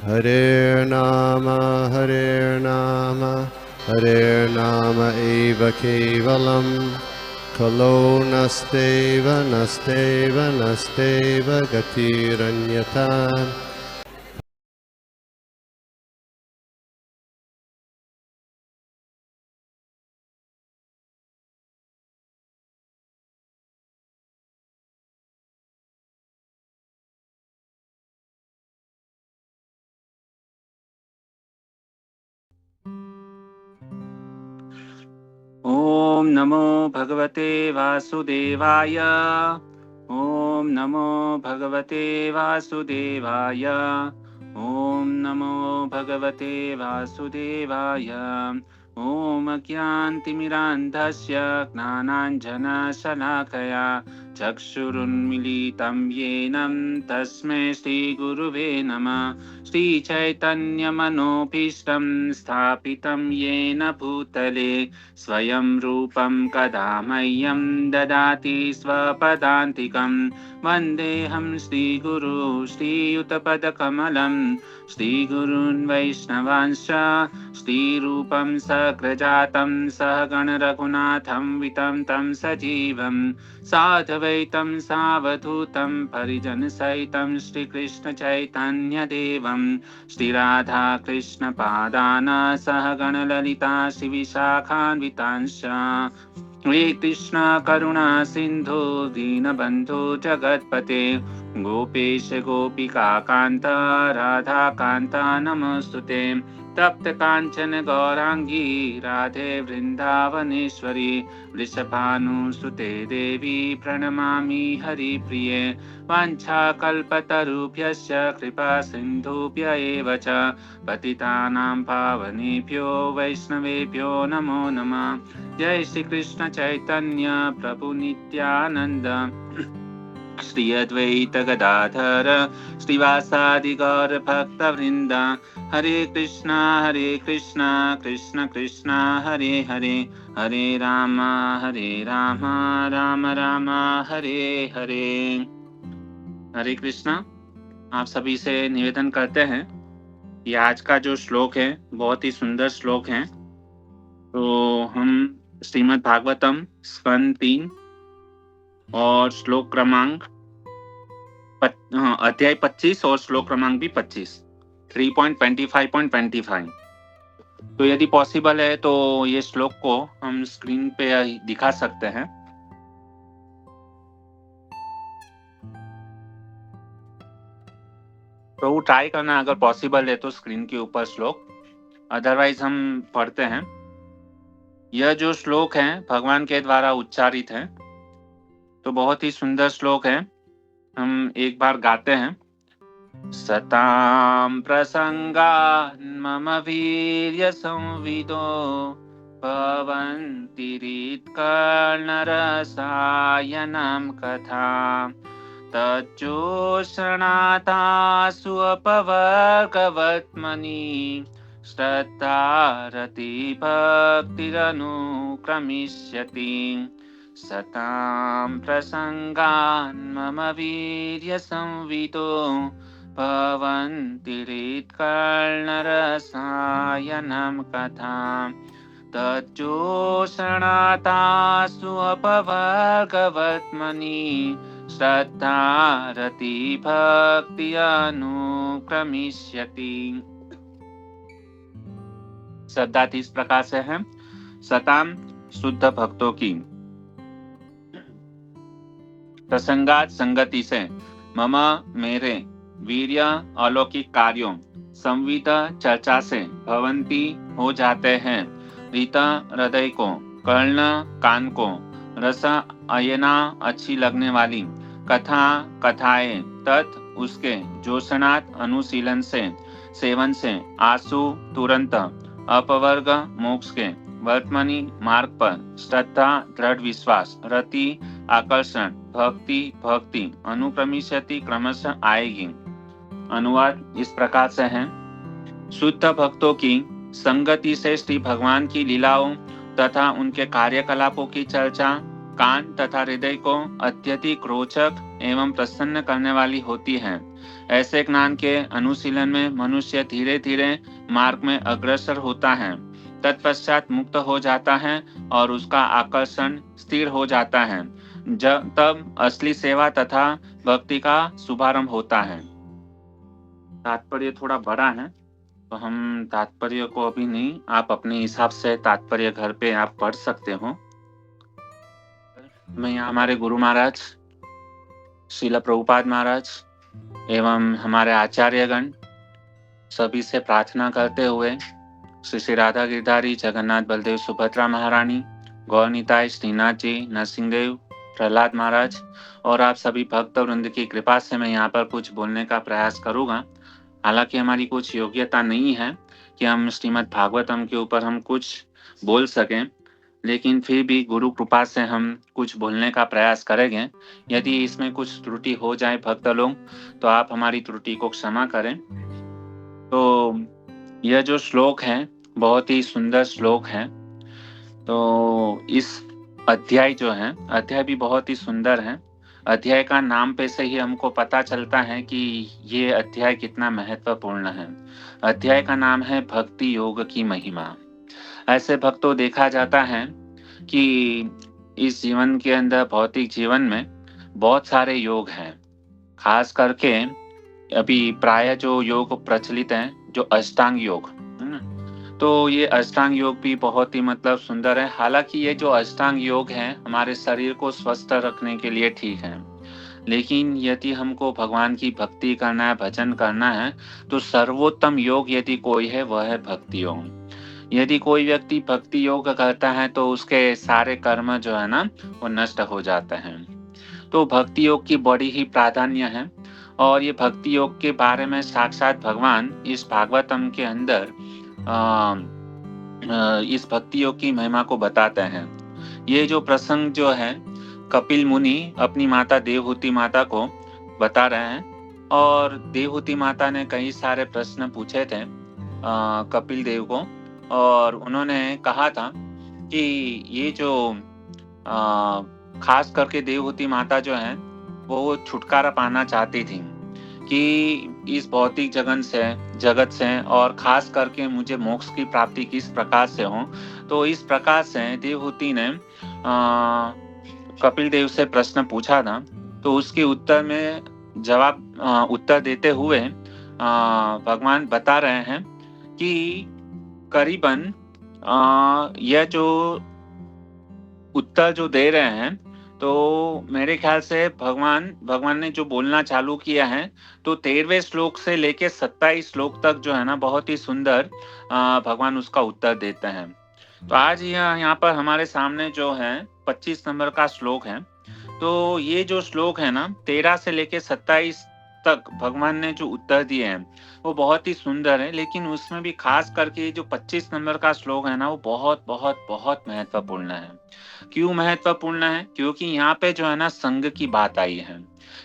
Hare Nama Hare Nama Eva Kevalam Kalo Nasteva Nasteva Nasteva Gatiranyata. ओम नमो भगवते वासुदेवाय। ओम नमो भगवते वासुदेवाय। ओम नमो भगवते वासुदेवाय। ओम ज्ञानतिमिरान्धस्य ज्ञानाञ्जनशलाकया चक्षुरुन्मीलितं येन तस्मै श्रीगुरुवे नमः। श्रीचैतन्यमनोभीष्टं स्थापितं येन भूतले स्वयं रूपं कदा मह्यं ददाति स्वपदान्तिकं। वन्देऽहं श्रीगुरु श्रीयुतपदकमलं श्रीगुरून् वैष्णवांश्च श्रीरूपं सग्रजातं सहगणरघुनाथं वितं तं सजीवं साधवैतं सावधूतं परिजनसहितं श्रीकृष्णचैतन्यदेवं श्रीराधाकृष्णपादान् सहगणललिता श्रीविशाखान्वितांश्च। हे कृष्ण करुणा सिन्धु दीनबन्धु जगत्पते गोपेश गोपिका कान्त राधा कान्त नमोस्तुते। तप्त काञ्चन गौरांगी राधे वृन्दावनेश्वरी वृषभानुसुते देवी प्रणमामि हरिप्रिये। वाञ्छाकल्पतरुभ्यश्च कृपा सिन्धुभ्य एव च पतितानां पावनेभ्यो वैष्णवेभ्यो नमो नमः। जय श्री कृष्ण चैतन्य प्रभु नित्यानंद श्री अद्वैत गदाधर श्रीवासादि गौर भक्त वृंद। हरे कृष्णा कृष्ण कृष्ण हरे हरे हरे राम राम राम हरे हरे। हरे कृष्णा। आप सभी से निवेदन करते हैं, ये आज का जो श्लोक है बहुत ही सुंदर श्लोक है। तो हम श्रीमद् भागवतम स्कंद 3 और श्लोक क्रमांक अध्याय 25 और श्लोक क्रमांक भी 25 3.25.25। तो यदि पॉसिबल है तो ये श्लोक को हम स्क्रीन पे दिखा सकते हैं। तो वो ट्राई करना अगर पॉसिबल है तो स्क्रीन के ऊपर श्लोक, अदरवाइज हम पढ़ते हैं। यह जो श्लोक है भगवान के द्वारा उच्चारित है, तो बहुत ही सुंदर श्लोक है। हम एक बार गाते हैं। सतां प्रसंगान् मम वीर्य संविदो भवन्ति रीत्कर्णरसायनं कथा तज्जोषणातासु अपवर्गवत्मनि श्रद्धारति भक्तिरनुक्रमिष्यति। सतां प्रसंगान् मम वीर्य संविदो भवन्ति रीत्कर्णरसायनं कथा तज्जोषणातासु अपवर्गवत्मनि श्रद्धारति भक्ति अनुक्रमिष्यति। श्रद्धाति इस प्रकार से है। सताम शुद्ध भक्तों की, प्रसंगात संगति से, मम मेरे, वीर्य अलौकिक कार्यों, संविद चर्चा से, भवंती हो जाते हैं, रीता हृदय को, कर्ण कान को, रस अयना अच्छी लगने वाली, कथा कथाएं, तत् उसके, जोशनात अनुशीलन से, सेवन से, आसु तुरंत, अपवर्ग मोक्ष के, वर्तमानी मार्ग पर, श्रद्धा दृढ़ विश्वास, रति आकर्षण, भक्ति भक्ति, अनुक्रमिष्यति क्रमशः आएगी। अनुवाद इस प्रकार से है। शुद्ध भक्तों की संगति से श्री भगवान की लीलाओं तथा उनके कार्यकलापों की चर्चा कान तथा हृदय को अत्यधिक रोचक एवं प्रसन्न करने वाली होती है। ऐसे ज्ञान के अनुशीलन में मनुष्य धीरे धीरे मार्ग में अग्रसर होता है, तत्पश्चात मुक्त हो जाता है और उसका आकर्षण स्थिर हो जाता है। तब असली सेवा तथा भक्ति का शुभारंभ होता है। तात्पर्य थोड़ा बड़ा है, तो हम तात्पर्य को अभी नहीं, आप अपने हिसाब से तात्पर्य घर पे आप पढ़ सकते हो। मैं यहाँ हमारे गुरु महाराज श्रील प्रभुपाद महाराज एवं हमारे आचार्यगण सभी से प्रार्थना करते हुए श्री श्री राधा गिरधारी, जगन्नाथ बलदेव सुभद्रा महारानी, गौर निताई, श्रीनाथ जी, नरसिंहदेव, प्रहलाद महाराज और आप सभी भक्त वृंद की कृपा से मैं यहाँ पर कुछ बोलने का प्रयास करूँगा। हालांकि हमारी कुछ योग्यता नहीं है कि हम श्रीमद् भागवतम के ऊपर हम कुछ बोल सकें, लेकिन फिर भी गुरु कृपा से हम कुछ बोलने का प्रयास करेंगे। यदि इसमें कुछ त्रुटि हो जाए भक्त लोग, तो आप हमारी त्रुटि को क्षमा करें। तो यह जो श्लोक है बहुत ही सुंदर श्लोक है। तो इस अध्याय जो है, अध्याय भी बहुत ही सुंदर है। अध्याय का नाम पे से ही हमको पता चलता है कि ये अध्याय कितना महत्वपूर्ण है। अध्याय का नाम है भक्ति योग की महिमा। ऐसे भक्तों देखा जाता है कि इस जीवन के अंदर, भौतिक जीवन में बहुत सारे योग हैं। खास करके अभी प्राय जो योग प्रचलित हैं, जो अष्टांग योग है ना, तो ये अष्टांग योग भी बहुत ही मतलब सुंदर है। हालांकि ये जो अष्टांग योग है हमारे शरीर को स्वस्थ रखने के लिए ठीक है, लेकिन यदि हमको भगवान की भक्ति करना है, भजन करना है, तो सर्वोत्तम योग यदि कोई है वह है भक्ति योग। यदि कोई व्यक्ति भक्ति योग करता है तो उसके सारे कर्म जो है ना वो नष्ट हो जाते हैं। तो भक्ति योग की बड़ी ही प्राधान्य है और ये भक्ति योग के बारे में साक्षात भगवान इस भागवतम के अंदर इस भक्ति योग की महिमा को बताते हैं। ये जो प्रसंग जो है कपिल मुनि अपनी माता देवहूति माता को बता रहे हैं और देवहूति माता ने कई सारे प्रश्न पूछे थे कपिल देव को, और उन्होंने कहा था कि ये जो खास करके देवहूति माता जो है वो छुटकारा पाना चाहती थी कि इस भौतिक जगत से और खास करके मुझे मोक्ष की प्राप्ति किस प्रकार से हो। तो इस प्रकार से देवहूति ने कपिल देव से प्रश्न पूछा था। तो उसके उत्तर में उत्तर देते हुए भगवान बता रहे हैं कि करीबन यह जो उत्तर जो दे रहे हैं, तो मेरे ख्याल से भगवान ने जो बोलना चालू किया है, तो 13वें श्लोक से लेके 27 श्लोक तक जो है ना बहुत ही सुंदर भगवान उसका उत्तर देते हैं। तो आज यहाँ पर हमारे सामने जो है 25 नंबर का श्लोक है। तो ये जो श्लोक है ना 13 से लेके 27 तक भगवान ने जो उत्तर दिए हैं वो बहुत ही सुंदर है, लेकिन उसमें भी खास करके जो 25 नंबर का श्लोक है ना वो बहुत बहुत बहुत महत्वपूर्ण है। क्यों महत्वपूर्ण है? क्योंकि यहाँ पे जो है ना संग की बात आई है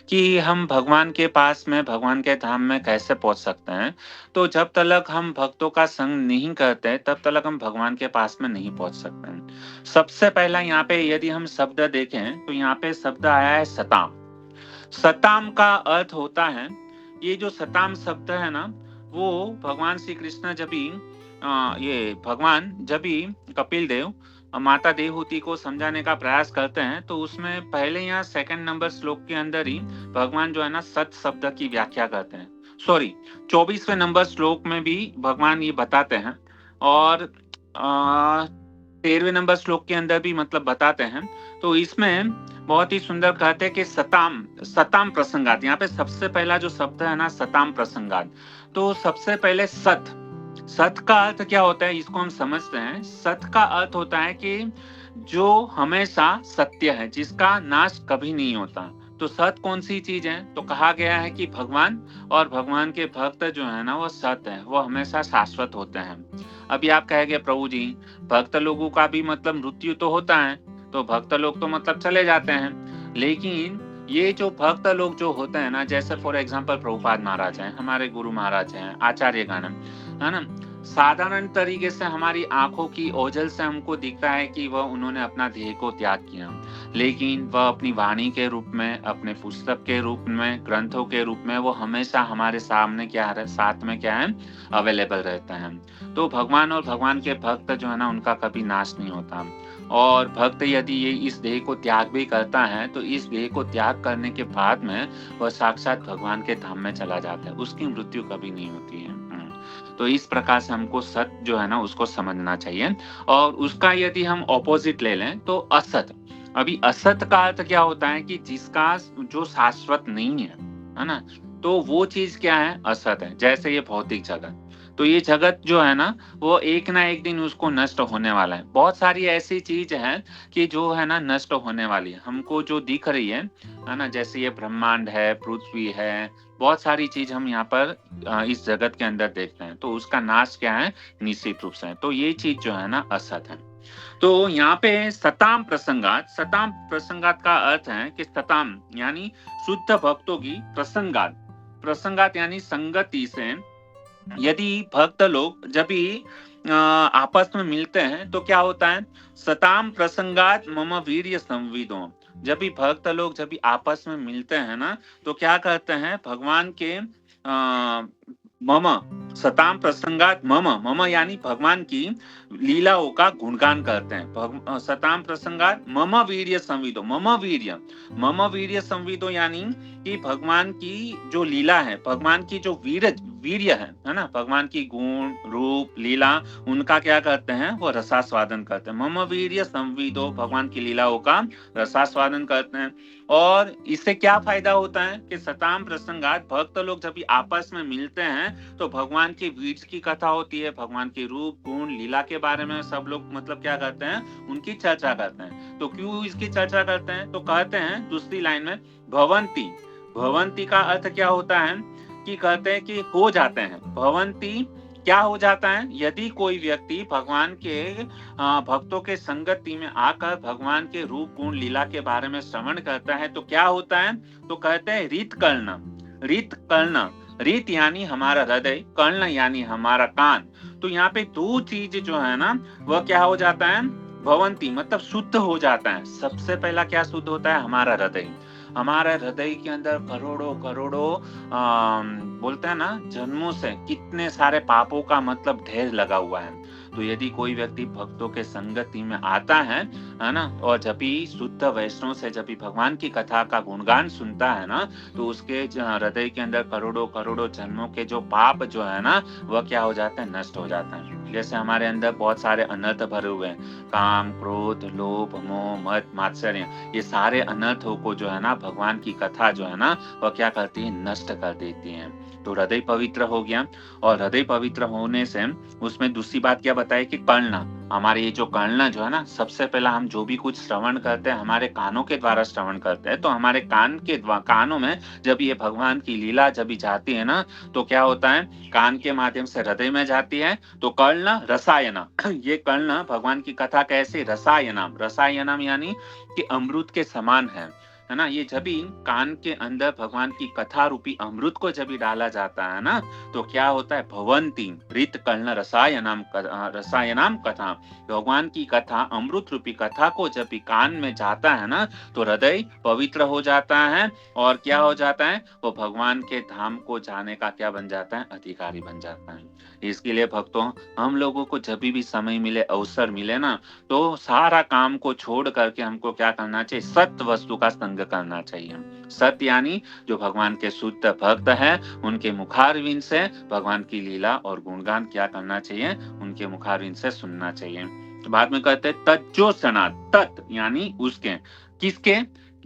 कि हम भगवान के पास में, भगवान के धाम में कैसे पहुंच सकते हैं। तो जब तक हम भक्तों का संग नहीं करते तब तक हम भगवान के पास में नहीं पहुंच सकते हैं। सबसे पहला यहाँ पे यदि हम शब्द देखें तो यहाँ पे शब्द आया है सताम। सताम का अर्थ होता है, ये जो सताम शब्द है ना वो भगवान श्री कृष्ण जब भी कपिल देव माता देवहूति को समझाने का प्रयास करते हैं, तो उसमें पहले यहाँ 2nd नंबर श्लोक के अंदर ही भगवान जो है ना सत शब्द की व्याख्या करते हैं। 24वें नंबर श्लोक में भी भगवान ये बताते हैं और 13वें नंबर श्लोक के अंदर भी मतलब बताते हैं। तो इसमें बहुत ही सुंदर कहते हैं कि सताम प्रसंगात। यहाँ पे सबसे पहला जो शब्द है ना सताम प्रसंगात। तो सबसे पहले सत का अर्थ क्या होता है इसको हम समझते हैं। सत का अर्थ होता है कि जो हमेशा सत्य है, जिसका नाश कभी नहीं होता। तो सत कौन सी चीज है? तो कहा गया है कि भगवान और भगवान के भक्त जो है ना वो सत है, वो हमेशा शाश्वत होते हैं। अभी आप कहेंगे प्रभु जी भक्त लोगों का भी मतलब मृत्यु तो होता है, तो भक्त लोग तो मतलब चले जाते हैं, लेकिन ये जो भक्त लोग जो होते हैं ना, जैसे फॉर एग्जांपल प्रभुपाद महाराज हैं, हमारे गुरु महाराज हैं, आचार्यगण है ना, साधारण तरीके से हमारी आंखों की ओझल से हमको दिखता है कि वह उन्होंने अपना देह को त्याग किया, लेकिन वह अपनी वाणी के रूप में, अपने पुस्तक के रूप में, ग्रंथों के रूप में वो हमेशा हमारे सामने क्या है, साथ में क्या है, अवेलेबल रहते हैं। तो भगवान और भगवान के भक्त जो है ना, उनका कभी नाश नहीं होता। और भक्त यदि ये इस देह को त्याग भी करता है तो इस देह को त्याग करने के बाद में वह साक्षात भगवान के धाम में चला जाता है, उसकी मृत्यु कभी नहीं होती है। तो इस प्रकार से हमको सत्य जो है ना उसको समझना चाहिए। और उसका यदि हम ऑपोजिट ले लें तो असत। अभी असत का अर्थ क्या होता है कि जिसका जो शाश्वत नहीं है ना, तो वो चीज क्या है, असत है। जैसे ये भौतिक जगत, तो ये जगत जो है ना वो एक ना एक दिन उसको नष्ट होने वाला है। बहुत सारी ऐसी चीज है कि जो है ना नष्ट होने वाली है, हमको जो दिख रही है ना, जैसे ये ब्रह्मांड है, पृथ्वी है, बहुत सारी चीज हम यहाँ पर इस जगत के अंदर देखते हैं, तो उसका नाश क्या है, निश्चित रूप से। तो ये चीज जो है ना असत है। तो यहाँ पे सताम प्रसंगात का अर्थ है कि सताम यानी शुद्ध भक्तों की प्रसंगात यानी संगति से यदि भक्त लोग जब भी आपस में मिलते हैं तो क्या होता है, सताम प्रसंगात मम वीर्य संविदो। जब भी भक्त लोग जब भी आपस में मिलते हैं ना, तो क्या करते हैं, भगवान के मम सताम प्रसंगात मम यानी भगवान की लीलाओं का गुणगान करते हैं। सताम प्रसंगात मम वीर्य संविदो, मम वीर्य संविदो यानी कि भगवान की जो लीला है, भगवान की जो वीर्य है ना, भगवान की गुण रूप लीला, उनका क्या करते हैं, वो रसास्वादन करते हैं। मम वीर्य संविदो, भगवान की लीलाओं का रसास्वादन करते हैं। और इससे क्या फायदा होता है कि सताम प्रसंगात भक्त लोग जब भी आपस में मिलते हैं तो भगवान के वीर की कथा होती है, भगवान के रूप गुण लीला के बारे में सब लोग मतलब क्या करते हैं, उनकी चर्चा करते हैं। तो क्यों इसकी चर्चा करते हैं, तो कहते हैं दूसरी लाइन में भवंती का अर्थ क्या होता है कि कहते हैं कि हो जाते हैं। भवंती क्या हो जाता है, यदि कोई व्यक्ति भगवान के भक्तों के संगति में आकर भगवान के रूप गुण लीला के बारे में श्रवण करता है तो क्या होता है, तो कहते हैं रीत कर्ण। रीत यानी हमारा हृदय, कर्ण यानी हमारा कान। तो यहाँ पे दो चीज जो है ना वह क्या हो जाता है, भवंती मतलब शुद्ध हो जाता है। सबसे पहला क्या शुद्ध होता है, हमारा हृदय के अंदर करोड़ों बोलते हैं ना जन्मों से कितने सारे पापों का मतलब ढेर लगा हुआ है। तो यदि कोई व्यक्ति भक्तों के संगति में आता है ना, और जब भी शुद्ध वैष्णव से जब भी भगवान की कथा का गुणगान सुनता है ना, तो उसके हृदय के अंदर करोड़ों जन्मों के जो पाप जो है ना वह क्या हो जाता है, नष्ट हो जाता है। जैसे हमारे अंदर बहुत सारे अनर्थ भरे हुए हैं, काम क्रोध लोभ मोह मद मात्सर्य, ये सारे अनर्थों को जो है ना भगवान की कथा जो है ना वह क्या करती है, नष्ट कर देती है। तो हृदय पवित्र हो गया, और हृदय पवित्र होने से उसमें दूसरी बात क्या बताए कि कर्ण, हमारे ये जो कर्ण जो है ना, सबसे पहला हम जो भी कुछ श्रवण करते हैं हमारे कानों के द्वारा श्रवण करते हैं, तो हमारे कानों में जब ये भगवान की लीला जब भी जाती है ना, तो क्या होता है, कान के माध्यम से हृदय में जाती है। तो कर्ण रसायना, ये कर्ण भगवान की कथा कैसे, रसायनम यानी कि अमृत के समान है ना। ये जब भी कान के अंदर भगवान की कथा रूपी अमृत को जब भी डाला जाता है ना, तो क्या होता है, भवंती रीत कर्ण रसायनाम कथा, भगवान की कथा अमृत रूपी कथा को जब भी कान में जाता है ना, तो हृदय पवित्र हो जाता है, और क्या हो जाता है, वो भगवान के धाम को जाने का क्या बन जाता है, अधिकारी बन जाता है। इसके लिए भक्तों, हम लोगों को जब भी समय मिले, अवसर मिले ना, तो सारा काम को छोड़ करके हमको क्या करना चाहिए, सत्य वस्तु का संग करना चाहिए। सत्य यानी जो भगवान के शुद्ध भक्त हैं, उनके मुखारविंद से भगवान की लीला और गुणगान क्या करना चाहिए, उनके मुखारविंद से सुनना चाहिए। तो बाद में कहते हैं तज्जोषणात्, तत् यानी उसके, किसके,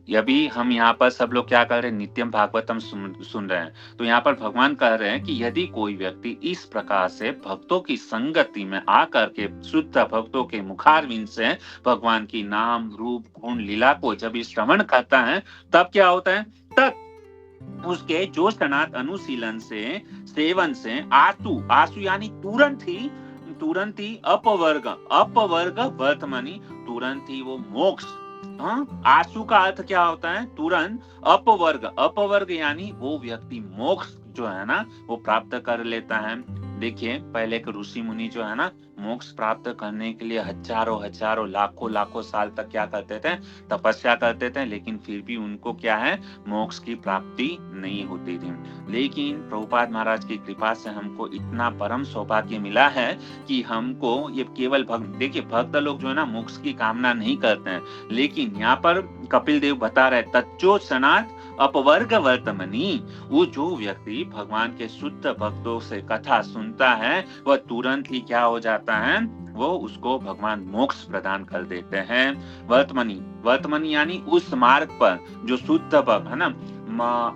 अभी हम यहाँ पर सब लोग क्या कर रहे हैं, नित्यम भागवतम सुन रहे हैं। तो यहाँ पर भगवान कह रहे हैं कि यदि कोई व्यक्ति इस प्रकार से भक्तों की संगति में आकर के शुद्ध भक्तों के मुखारविंद से भगवान की नाम रूप गुण लीला को जब श्रवण करता है, तब क्या होता है, तब उसके जोशनात् अनुशीलन से, सेवन से, आसु यानी तुरंत ही अपवर्ग वर्तमानी, तुरंत ही वो मोक्ष, आसु का अर्थ क्या होता है, तुरंत, अपवर्ग यानी वो व्यक्ति मोक्ष जो है ना वो प्राप्त कर लेता है। देखिए पहले के ऋषि मुनि जो है ना मोक्ष प्राप्त करने के लिए हजारों लाखों साल तक क्या करते थे, तपस्या करते थे, लेकिन फिर भी उनको क्या है, मोक्ष की प्राप्ति नहीं होती थी। लेकिन प्रभुपाद महाराज की कृपा से हमको इतना परम सौभाग्य मिला है कि हमको ये केवल देखिए भक्त लोग जो है ना मोक्ष की कामना नहीं करते हैं, लेकिन यहाँ पर कपिल देव बता रहे तच्चो सनात अपवर्ग वर्तमनी, वो जो व्यक्ति भगवान के शुद्ध भक्तों से कथा सुनता है वह तुरंत ही क्या हो जाता है, वो उसको भगवान मोक्ष प्रदान कर देते हैं। वर्तमनी यानी उस मार्ग पर जो शुद्ध भक्त है ना,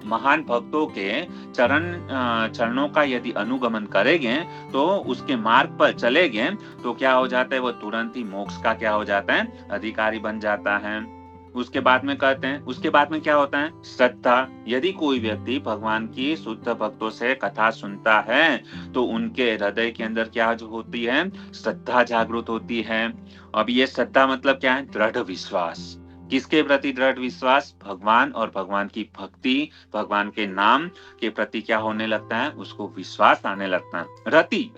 महान भक्तों के चरणों का यदि अनुगमन करेंगे तो उसके मार्ग पर चलेंगे तो क्या हो जाता है, वो तुरंत ही मोक्ष का क्या हो जाता है, अधिकारी बन जाता है। उसके बाद में कहते हैं, उसके बाद में क्या होता है, श्रद्धा। यदि कोई व्यक्ति भगवान की शुद्ध भक्तों से कथा सुनता है तो उनके हृदय के अंदर क्या जो होती है, श्रद्धा जागृत होती है। अब ये श्रद्धा मतलब क्या है, दृढ़ विश्वास। किसके प्रति दृढ़ विश्वास, भगवान और भगवान की भक्ति, भगवान के नाम के प्रति क्या होने लगता है, उसको विश्वास आने लगता है।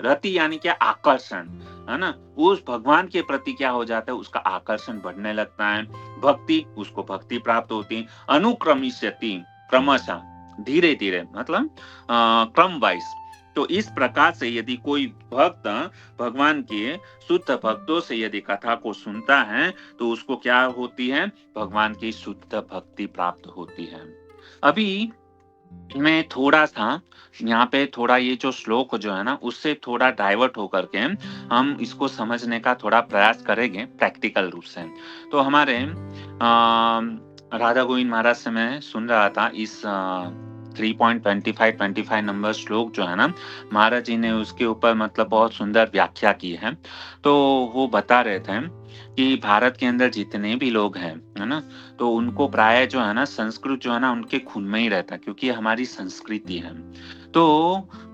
रति यानी क्या, आकर्षण, है ना, उस भगवान के प्रति क्या हो जाता है, उसका आकर्षण बढ़ने लगता है। भक्ति, उसको भक्ति प्राप्त होती है। अनुक्रमिष्यति, क्रमशः, धीरे धीरे, मतलब क्रम वाइज। तो इस प्रकार से यदि कोई भक्त भगवान के शुद्ध भक्तों से यदि कथा को सुनता है तो उसको क्या होती है, भगवान की शुद्ध भक्ति प्राप्त होती है। अभी मैं थोड़ा सा यहाँ पे थोड़ा ये जो श्लोक जो है ना उससे थोड़ा डाइवर्ट होकर के हम इसको समझने का थोड़ा प्रयास करेंगे प्रैक्टिकल रूप से। तो हमारे राधा गोविंद महाराज से मैं सुन रहा था इस 3.25 नंबर श्लोक जो है ना, महाराज जी ने उसके ऊपर मतलब बहुत सुंदर व्याख्या की है। तो वो बता रहे थे कि भारत के अंदर जितने भी लोग हैं, है ना, तो उनको प्राय जो है ना संस्कृत जो है ना उनके खून में ही रहता है, क्योंकि हमारी संस्कृति है। तो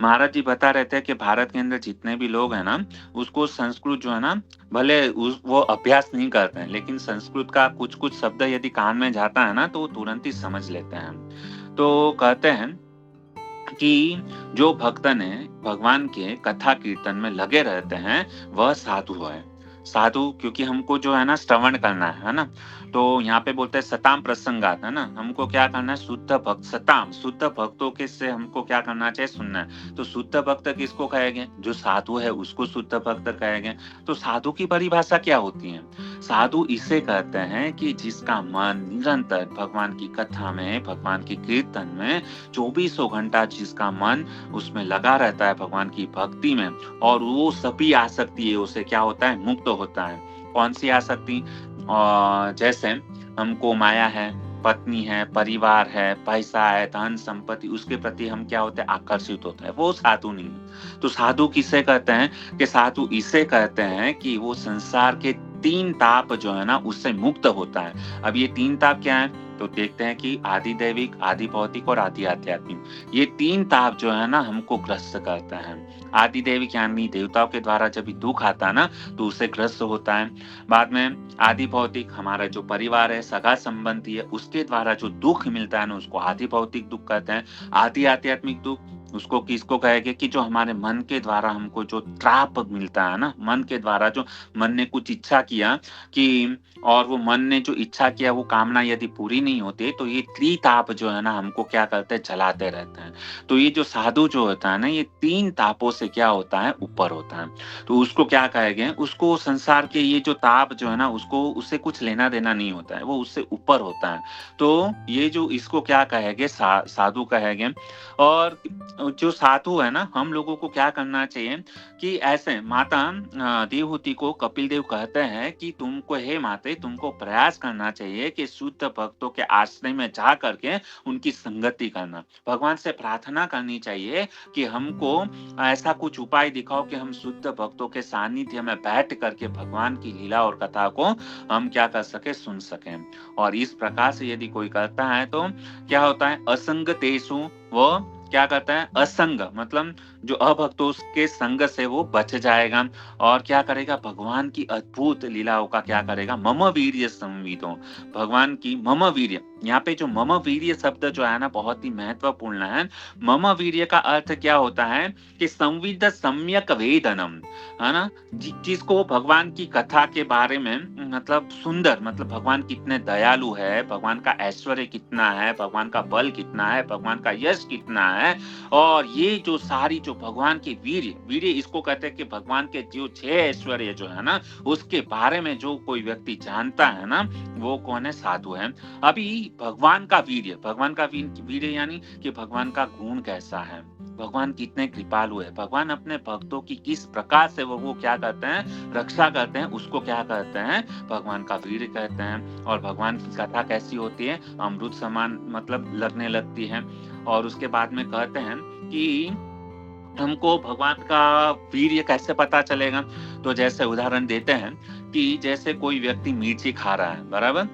महाराज जी बता रहे थे कि भारत के अंदर जितने भी लोग हैं ना, उसको संस्कृत जो है ना, भले वो अभ्यास नहीं करते हैं, लेकिन संस्कृत का कुछ कुछ शब्द यदि कान में जाता है ना तो वो तुरंत ही समझ लेते हैं। तो कहते हैं कि जो भक्त ने भगवान के कथा कीर्तन में लगे रहते हैं वह साधु है। साधु क्योंकि हमको जो है ना श्रवण करना है ना, तो यहाँ पे बोलते हैं सताम प्रसंगात, है ना, हमको क्या करना है, शुद्ध भक्त, सताम, शुद्ध भक्तों के से हमको क्या करना चाहिए, सुनना है। तो शुद्ध भक्त किसको कहेंगे, जो साधु है उसको शुद्ध भक्त कहेंगे। तो साधु की परिभाषा क्या होती है, साधु इसे कहते हैं कि जिसका मन निरंतर भगवान की कथा में, भगवान के कीर्तन में 24 घंटा जिसका मन उसमें लगा रहता है भगवान की भक्ति में, और वो सभी आसक्ति है उसे क्या होता है, मुक्त होता है। कौन सी आसक्ति, जैसे हमको माया है, पत्नी है, परिवार है, पैसा है, धन संपत्ति, उसके प्रति हम क्या होते हैं, आकर्षित होते हैं, वो साधु नहीं है। तो साधु किसे कहते हैं, कि साधु इसे कहते हैं कि वो संसार के 3 ताप जो है ना उससे मुक्त होता है। अब ये 3 ताप क्या है, तो देखते हैं कि आदि दैविक, आदि भौतिक और आदि आध्यात्मिक, ये 3 ताप जो है ना हमको ग्रस्त करता है। आदि दैविक यानी देवताओं के द्वारा जब भी दुख आता है ना तो उससे ग्रस्त होता है। बाद में आदि भौतिक, हमारा जो परिवार है, सगा संबंधी है, उसके द्वारा जो दुख मिलता है ना उसको आदि भौतिक दुख कहते हैं। आदि आध्यात्मिक दुख उसको किसको कहेंगे, कि जो हमारे मन के द्वारा हमको जो त्राप मिलता है ना, मन के द्वारा जो मन ने कुछ इच्छा किया कि, और वो मन ने जो इच्छा किया वो कामना यदि पूरी नहीं होती तो ये त्रिताप जो है ना हमको क्या करते हैं, जलाते रहते हैं। तो ये जो साधु जो होता है ना, ये 3 तापों से क्या होता है, ऊपर होता है। तो उसको क्या कहेंगे, उसको संसार के ये जो ताप जो है ना उसको, उससे कुछ लेना देना नहीं होता है, वो उससे ऊपर होता है। तो ये जो इसको क्या कहेंगे, साधु कहेंगे। और जो साधु है ना, हम लोगों को क्या करना चाहिए कि ऐसे माता देवहूति को कपिल देव कहते हैं कि तुमको, हे माते, तुमको प्रयास करना चाहिए कि शुद्ध भक्तों के आश्रय में जा करके उनकी संगति करना, भगवान से प्रार्थना करनी चाहिए कि हमको ऐसा कुछ उपाय दिखाओ कि हम शुद्ध भक्तों के सानिध्य में बैठ करके भगवान की लीला और कथा को हम क्या कर सके, सुन सकें। और इस प्रकार से यदि कोई करता है तो क्या होता है, असंगतेषु, वो क्या करता है, असंग मतलब जो अभक्तों के संग से वो बच जाएगा और क्या करेगा, भगवान की अद्भुत लीलाओं का क्या करेगा, मम वीर्य संविदो, भगवान की मम वीर्य, यहाँ पे जो मम वीर्य शब्द जो है ना बहुत ही महत्वपूर्ण है। मम वीर्य का अर्थ क्या होता है कि संविद सम्यक वेदनम, है ना, जिसको भगवान की कथा के बारे में मतलब सुंदर, मतलब भगवान कितने दयालु है, भगवान का ऐश्वर्य कितना है, भगवान का बल कितना है, भगवान का यश कितना है, और ये जो सारी जो भगवान की वीर्य, वीर्य इसको कहते हैं कि भगवान के जो 6 ऐश्वर्य जो है ना उसके बारे में जो कोई व्यक्ति जानता है ना वो कौन है, साधु है। अभी भगवान का वीर्य, भगवान का वीर्य यानी कि भगवान का गुण कैसा है, भगवान कितने कृपालु है, भगवान अपने भक्तों की किस प्रकार से वो क्या करते हैं, रक्षा करते हैं, उसको क्या कहते हैं, भगवान का वीर्य कहते हैं। और भगवान की कथा कैसी होती है, अमृत समान मतलब लगने लगती है। और उसके बाद में कहते हैं कि हमको भगवान का वीर्य कैसे पता चलेगा, तो जैसे उदाहरण देते हैं कि जैसे कोई व्यक्ति मिर्ची खा रहा है, बराबर,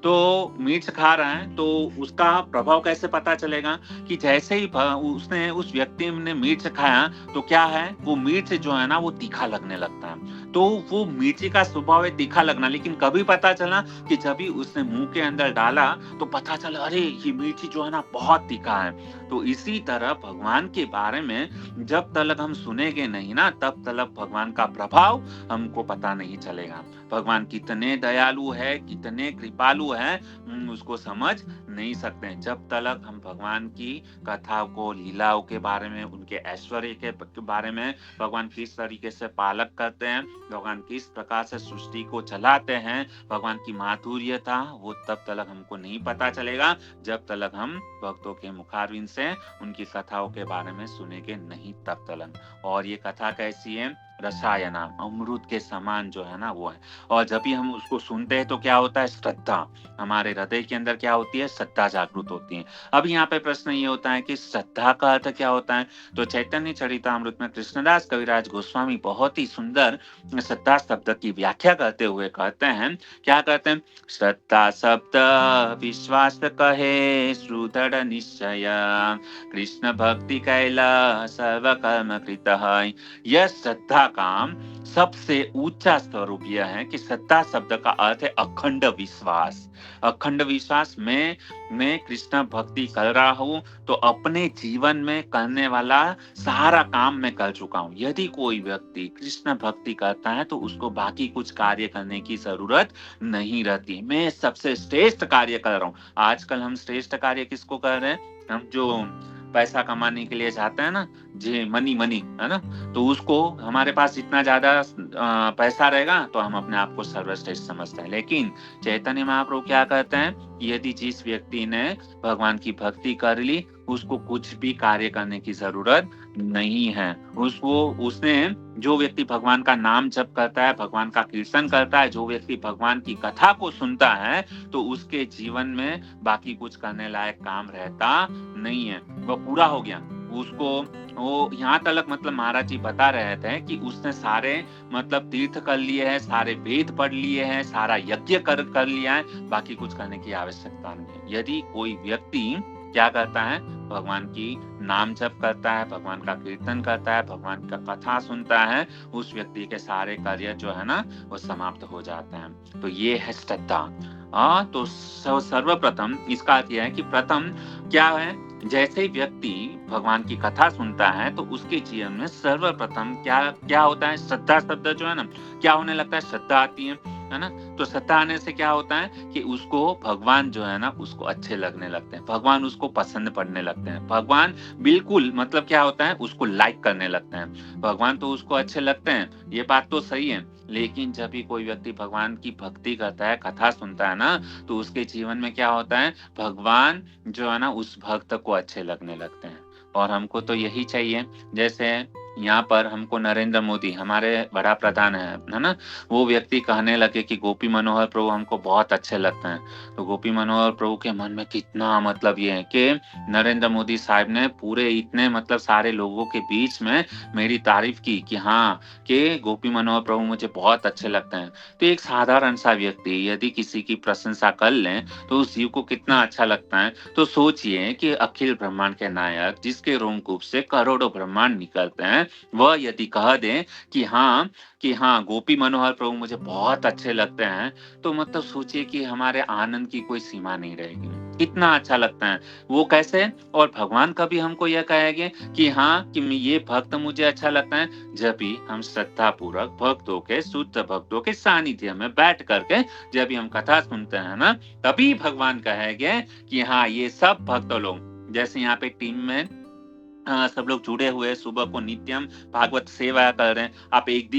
तो मिर्च खा रहा है तो उसका प्रभाव कैसे पता चलेगा कि जैसे ही उसने उस व्यक्ति ने मिर्च खाया तो क्या है, वो मिर्च जो है ना वो तीखा लगने लगता है। तो वो मिर्ची का स्वभाव है तीखा लगना, लेकिन कभी पता चला कि जब भी उसने मुंह के अंदर डाला तो पता चला अरे ये मिर्ची जो है ना बहुत तीखा है। तो इसी तरह भगवान के बारे में जब तक हम सुनेंगे नहीं ना तब तक भगवान का प्रभाव हमको पता नहीं चलेगा। भगवान कितने दयालु है, कितने कृपालु है, उसको समझ नहीं सकते हैं जब तक हम भगवान की कथा को, लीलाओं के बारे में, उनके ऐश्वर्य के बारे में, भगवान किस तरीके से पालक करते हैं, भगवान किस प्रकार से सृष्टि को चलाते हैं, भगवान की माधुर्यता, वो तब तक हमको नहीं पता चलेगा जब तक हम भक्तों के मुखारविंद से उनकी कथाओं के बारे में सुनेंगे नहीं तब तक। और ये कथा कैसी है, रसायना, अमृत के समान जो है ना वो है। और जब भी हम उसको सुनते हैं तो क्या होता है, श्रद्धा, हमारे हृदय के अंदर क्या होती है, श्रद्धा जागृत होती है। अब यहाँ पे प्रश्न ये होता है कि श्रद्धा का अर्थ क्या होता है, तो चैतन्य चरितामृत में कृष्णदास कविराज गोस्वामी बहुत ही सुंदर श्रद्धा शब्द की व्याख्या करते हुए कहते हैं, क्या कहते हैं, श्रद्धा शब्द विश्वास कहे श्रुदृढ़ निश्चय, कृष्ण भक्ति कैला सर्व कर्म कृत है। यह श्रद्धा का सबसे ऊंचा स्वरूप यह है कि श्रद्धा शब्द का अर्थ है अखंड विश्वास। अखंड विश्वास में मैं कृष्ण भक्ति कर रहा हूँ तो अपने जीवन में करने वाला सारा काम मैं कर चुका हूँ। यदि कोई व्यक्ति कृष्ण भक्ति करता है तो उसको बाकी कुछ कार्य करने की जरूरत नहीं रहती। मैं सबसे श्रेष्ठ कार्य कर रहा हूँ। आजकल हम श्रेष्ठ कार्य किसको कर रहे हैं, हम जो पैसा कमाने के लिए जाते हैं ना, जे मनी है ना, तो उसको हमारे पास इतना ज्यादा पैसा रहेगा तो हम अपने आप को सर्वश्रेष्ठ समझते हैं। लेकिन चैतन्य महाप्रभु क्या कहते हैं, यदि जिस व्यक्ति ने भगवान की भक्ति कर ली उसको कुछ भी कार्य करने की जरूरत नहीं है। उसने जो व्यक्ति भगवान का नाम जप करता है, भगवान का कीर्तन करता है, जो व्यक्ति भगवान की कथा को सुनता है तो उसके जीवन में बाकी कुछ करने लायक काम रहता नहीं है, वो पूरा हो गया। उसको वो यहाँ तक मतलब महाराज जी बता रहे थे कि उसने सारे मतलब तीर्थ कर लिए हैं, सारे वेद पढ़ लिए हैं, सारा यज्ञ कर लिया है, बाकी कुछ करने की आवश्यकता नहीं है। यदि कोई व्यक्ति क्या करता है, भगवान की नाम जप करता है, भगवान का कीर्तन करता है, भगवान का कथा सुनता है, उस व्यक्ति के सारे कार्य जो है ना वो समाप्त हो जाते हैं। तो ये है श्रद्धा। तो सर्वप्रथम इसका अर्थ यह है कि प्रथम क्या है, जैसे व्यक्ति भगवान की कथा सुनता है तो उसके जीवन में सर्वप्रथम क्या होता है, श्रद्धा शब्द जो है ना क्या होने लगता है, श्रद्धा आती है ना। तो श्रद्धा आने से क्या होता है कि उसको भगवान जो है ना उसको अच्छे लगने लगते हैं, भगवान उसको पसंद पड़ने लगते हैं, भगवान बिल्कुल मतलब क्या होता है उसको लाइक करने लगते हैं। भगवान तो उसको अच्छे लगते हैं, ये बात तो सही है, लेकिन जब भी कोई व्यक्ति भगवान की भक्ति करता है, कथा सुनता है ना, तो उसके जीवन में क्या होता है, भगवान जो है ना उस भक्त को अच्छे लगने लगते हैं। और हमको तो यही चाहिए। जैसे यहाँ पर हमको नरेंद्र मोदी हमारे बड़ा प्रधान है ना, वो व्यक्ति कहने लगे कि गोपी मनोहर प्रभु हमको बहुत अच्छे लगते हैं। तो गोपी मनोहर प्रभु के मन में कितना मतलब ये है कि नरेंद्र मोदी साहब ने पूरे इतने मतलब सारे लोगों के बीच में मेरी तारीफ की कि हाँ, कि गोपी मनोहर प्रभु मुझे बहुत अच्छे लगते हैं। तो एक साधारण सा व्यक्ति यदि किसी की प्रशंसा कर लें तो उस जीव को कितना अच्छा लगता है। तो सोचिए कि अखिल ब्रह्मांड के नायक जिसके रोमकूप से करोड़ों ब्रह्मांड निकलते हैं, वह यदि कह दें कि हाँ गोपी मनोहर प्रभु मुझे बहुत अच्छे लगते हैं, तो मतलब सोचिए कि हमारे आनंद की कोई सीमा नहीं रहेगी, कितना अच्छा लगता है। वो कैसे? और भगवान कभी हमको यह कहेंगे कि हाँ कि ये भक्त मुझे अच्छा लगता है, जब भी हम श्रद्धा पूर्वक भक्तों के, शुद्ध भक्तों के सानिध्य में बैठ करके जब भी हम कथा सुनते हैं ना, तभी भगवान कहेंगे कि हाँ ये सब भक्त लोग जैसे यहाँ पे टीम में सब लोग जुड़े हुए सुबह को नित्यम भागवत सेवा कर रहे हैं, आप एक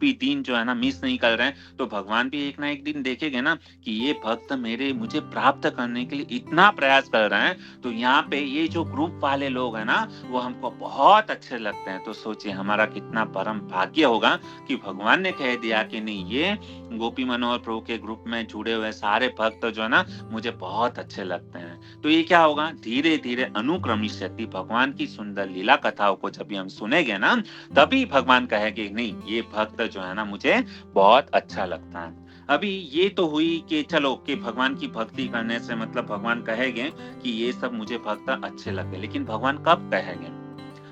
भी दिन जो है ना मिस नहीं कर रहे हैं, तो भगवान भी एक ना एक दिन देखेंगे ना कि ये भक्त मुझे प्राप्त करने के लिए इतना प्रयास कर रहे हैं, तो यहाँ पे ये जो ग्रुप वाले लोग हैं ना वो हमको बहुत अच्छे लगते हैं। तो सोचिए हमारा कितना परम भाग्य होगा कि भगवान ने कह दिया कि नहीं, ये गोपी मनोहर प्रभु के ग्रुप में जुड़े हुए सारे भक्त जो है ना मुझे बहुत अच्छे लगते हैं। तो ये क्या होगा, धीरे धीरे अनुक्रमिष्यति, भगवान की सुंदर लीला कथाओं को जब भी हम सुनेंगे ना, तभी भगवान कहेंगे नहीं ये भक्त जो है ना मुझे बहुत अच्छा लगता है। अभी ये तो हुई कि चलो कि भगवान की भक्ति करने से मतलब भगवान कहेंगे कि ये सब मुझे भक्त अच्छे लगते, लेकिन भगवान कब कहेंगे?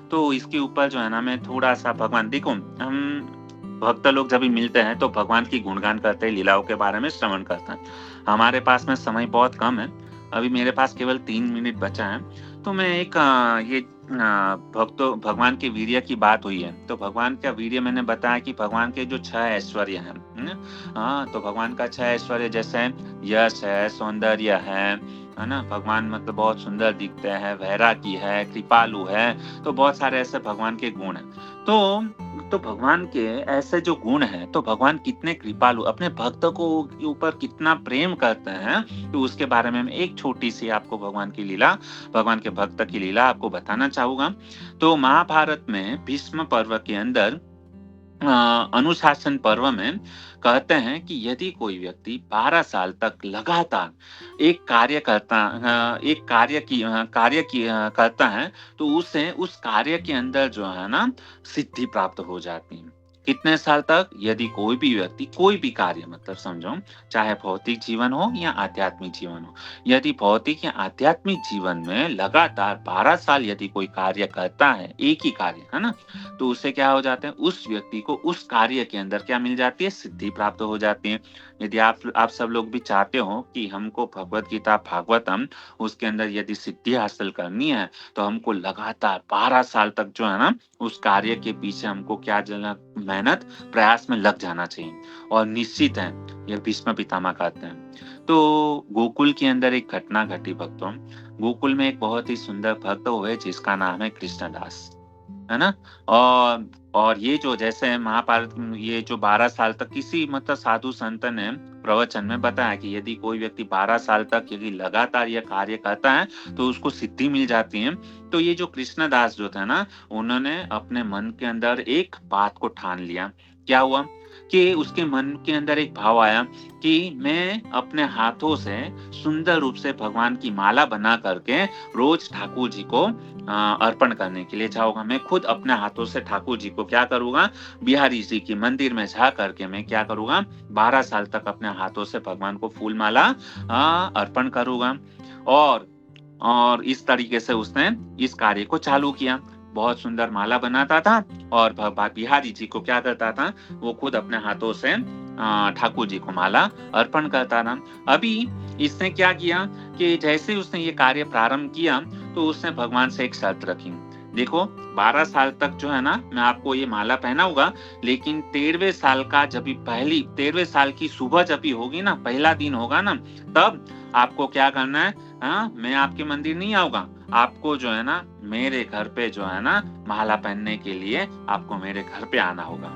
तो इसके ऊपर जो है ना मैं थोड़ा सा भगवान, देखो हम भक्त लोग जब भी मिलते हैं तो भगवान की गुणगान करते हैं, लीलाओं के बारे में श्रवण करते हैं। हमारे पास में समय बहुत कम है, अभी मेरे पास केवल 3 मिनट बचा है, तो मैं एक भगवान के वीर्य की बात हुई है, तो भगवान का वीर्य मैंने बताया कि भगवान के जो 6 ऐश्वर्य हैं, तो भगवान का 6 ऐश्वर्य जैसे यश है, सौंदर्य है ना, भगवान मतलब बहुत सुंदर दिखते हैं, वैरागी है, कृपालु है, तो बहुत सारे ऐसे भगवान के गुण हैं। तो भगवान के ऐसे जो गुण हैं, तो भगवान कितने कृपालु, अपने भक्तों को के ऊपर कितना प्रेम करते हैं, तो उसके बारे में मैं एक छोटी सी आपको भगवान के भक्त की लीला आपको बताना चाहूंगा। तो महाभारत में भीष्म पर्व के अंदर अनुशासन पर्व में कहते हैं कि यदि कोई व्यक्ति 12 साल तक लगातार करता है, तो उसे उस कार्य के अंदर जो है ना सिद्धि प्राप्त हो जाती है। कितने साल तक? यदि कोई भी व्यक्ति कोई भी कार्य मतलब समझो, चाहे भौतिक जीवन हो या आध्यात्मिक जीवन हो, यदि भौतिक या आध्यात्मिक जीवन में लगातार 12 साल यदि कोई कार्य करता है, एक ही कार्य है ना, तो उससे क्या हो जाते हैं, उस व्यक्ति को उस कार्य के अंदर क्या मिल जाती है, सिद्धि प्राप्त हो जाती है। यदि आप सब लोग भी चाहते हो कि हमको भगवत गीता भागवतम उसके अंदर यदि सिद्धि हासिल करनी है, तो हमको लगातार 12 साल तक जो है ना उस कार्य के पीछे हमको क्या मेहनत प्रयास में लग जाना चाहिए। और निश्चित है ये भीष्म पितामह कहते हैं। तो गोकुल के अंदर एक घटना घटी भक्तों, गोकुल में एक बहुत ही सुंदर भक्त हुए जिसका नाम है कृष्णदास, है ना। और ये जो जैसे महाभारत में ये जो 12 साल तक किसी मतलब साधु संत ने प्रवचन में बताया कि यदि कोई व्यक्ति 12 साल तक यदि लगातार यह कार्य करता है तो उसको सिद्धि मिल जाती है। तो ये जो कृष्णदास जो था ना, उन्होंने अपने मन के अंदर एक बात को ठान लिया। क्या हुआ कि उसके मन के अंदर एक भाव आया कि मैं अपने हाथों से सुंदर रूप से भगवान की माला बना करके रोज ठाकुर जी को अर्पण करने के लिए जाऊंगा। मैं खुद अपने हाथों से ठाकुर जी को क्या करूंगा, बिहारी जी की मंदिर में जा करके मैं क्या करूंगा, 12 साल तक अपने हाथों से भगवान को फूल माला अर्पण करूंगा। और इस तरीके से उसने इस कार्य को चालू किया। बहुत सुंदर माला बनाता था और बिहारी जी को क्या करता था, वो खुद अपने हाथों से ठाकुर जी को माला अर्पण करता था। अभी इसने क्या किया कि जैसे उसने ये कार्य प्रारंभ किया तो उसने भगवान से एक शर्त रखी। देखो 12 साल तक जो है ना मैं आपको ये माला पहनाऊंगा, लेकिन 13वें साल का जब भी 13वें साल की सुबह जब भी होगी ना, पहला दिन होगा ना, तब आपको क्या करना है, मैं आपके मंदिर नहीं आऊंगा, आपको जो है ना मेरे घर पे जो है ना माला पहनने के लिए आपको मेरे घर पे आना होगा।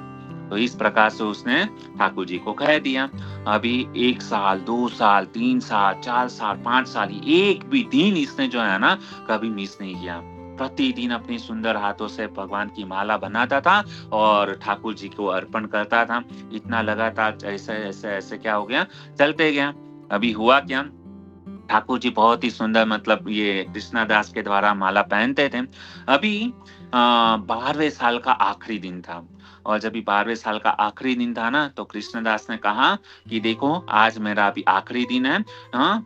तो इस प्रकार से उसने ठाकुर जी को कह दिया। अभी 1 साल 2 साल 3 साल 4 साल 5 साल एक भी दिन इसने जो है ना कभी मिस नहीं किया। प्रतिदिन अपनी सुंदर हाथों से भगवान की माला बनाता था और ठाकुर जी को अर्पण करता था। इतना लगातार ऐसे ऐसे ऐसे क्या हो गया, चलते गया। अभी हुआ क्या, ठाकुर जी बहुत ही सुंदर मतलब ये कृष्णदास के द्वारा माला पहनते थे। अभी 12वें साल का आखिरी दिन था और जब भी 12वें साल का आखिरी दिन था ना, तो कृष्णदास ने कहा कि देखो आज मेरा अभी आखिरी दिन है,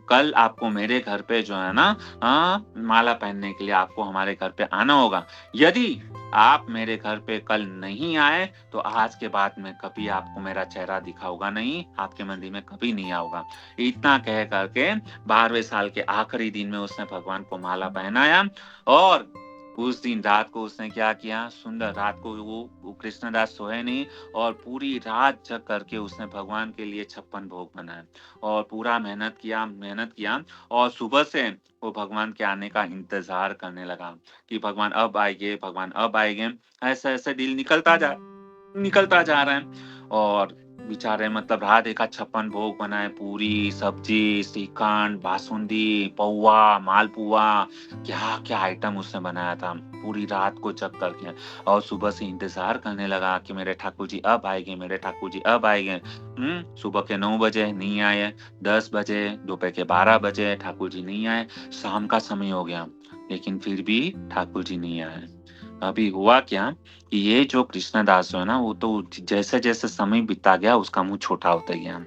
कल आपको मेरे घर पे जो है ना माला पहनने के लिए आपको हमारे घर पे आना होगा। यदि आप मेरे घर पे कल नहीं आए तो आज के बाद में कभी आपको मेरा चेहरा दिखा होगा नहीं, आपके मंदिर में कभी नहीं आऊंगा। इतना कह करके 12वें साल के आखिरी दिन में उसने भगवान को माला पहनाया और उस दिन रात को उसने क्या किया, सुंदर रात को वो कृष्णदास सोए नहीं और पूरी रात जग करके उसने भगवान के लिए 56 भोग बनाए और पूरा मेहनत किया और सुबह से वो भगवान के आने का इंतजार करने लगा कि भगवान अब आएंगे, भगवान अब आएंगे। ऐसे ऐसे दिल निकलता जा रहा है और बेचारे मतलब रात देखा 56 भोग बनाए, पूरी सब्जी, श्रीखंड, बासुंदी, पौवा, मालपुआ, क्या क्या आइटम उसने बनाया था पूरी रात को जग करके। और सुबह से इंतजार करने लगा कि मेरे ठाकुर जी अब आएंगे, मेरे ठाकुर जी अब आएंगे। सुबह के 9 बजे नहीं आए, 10 बजे, दोपहर के 12 बजे ठाकुर जी नहीं आए, शाम का समय हो गया लेकिन फिर भी ठाकुर जी नहीं आए। अभी हुआ क्या कि ये जो कृष्णदास है ना, वो तो जैसे जैसे समय बीता गया उसका मुंह छोटा होता गया।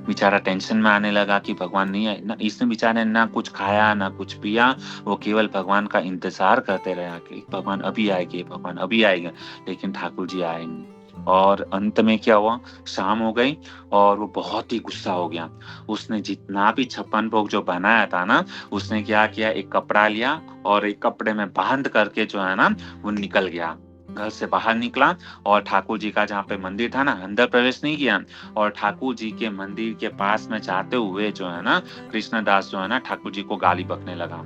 बेचारा टेंशन में आने लगा कि भगवान नहीं आए ना, इसने बेचारे ना कुछ खाया ना कुछ पिया, वो केवल भगवान का इंतजार करते रहा कि भगवान अभी आएंगे, भगवान अभी आएंगे, लेकिन ठाकुर जी आए नहीं। और अंत में क्या हुआ, शाम हो गई और वो बहुत ही गुस्सा हो गया। उसने जितना भी 56 भोग जो बनाया था ना, उसने क्या किया, एक कपड़ा लिया और एक कपड़े में बांध करके जो है ना वो निकल गया, घर से बाहर निकला और ठाकुर जी का जहाँ पे मंदिर था ना, अंदर प्रवेश नहीं किया। और ठाकुर जी के मंदिर के पास में जाते हुए जो है ना, कृष्णदास जो है ना ठाकुर जी को गाली बकने लगा।